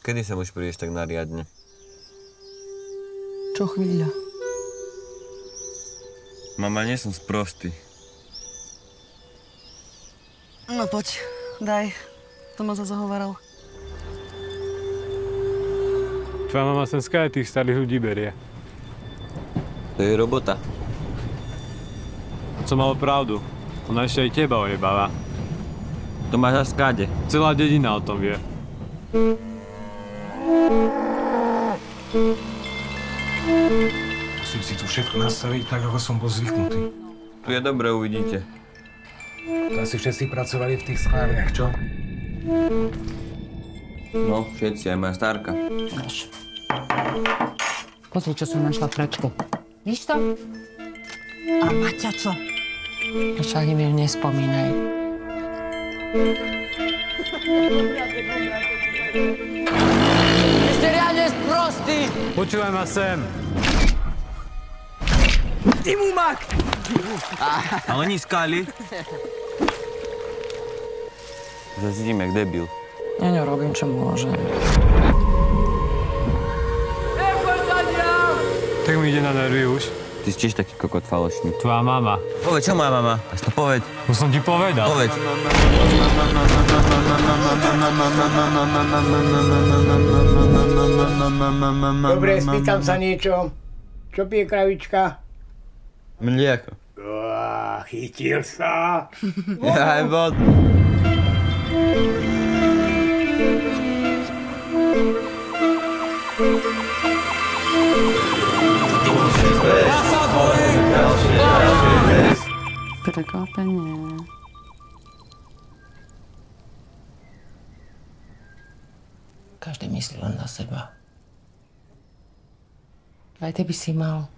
Kedy sa už prídeš tak nariadne? Čo chvíľa? Mama, nie som sprostý. No poď, daj. To ma zase hovoril. Tvoja mama sem skáde tých starých ľudí berie. To je robota. Som mal pravdu. Ona ešte aj teba ojebáva. To máš až skáde. Celá dedina o tom vie. Musím si tu všetko nastaviť tak, ako som bol zvyknutý. Tu je dobre, uvidíte. Asi všetci pracovali v tých sklárniach, čo? No, všetci, aj moja stárka. Máš. Pozri, čo som našla v pračke. Víš to? A Maťa čo? Však mi nespomínaj. Vy ste riadne sprostí! Počúvaj ma sem. Ty mu mak! Ale oni skáli. Zazidím jak debil. Ja nerobím, čo môžem. Tak mi ide na nervy už. Ty si tiež taký kokot falošný. Tvoja mama. Povedz, čo moja mama? Aspoň povedz. To som ti povedal. Povedz. Dobre, spýtam sa niečo. Čo pije kravička? Mlieko. Chytil sa. Ja aj bod. Prekvapenie. Každý myslí len na seba. Aj ty by si mal.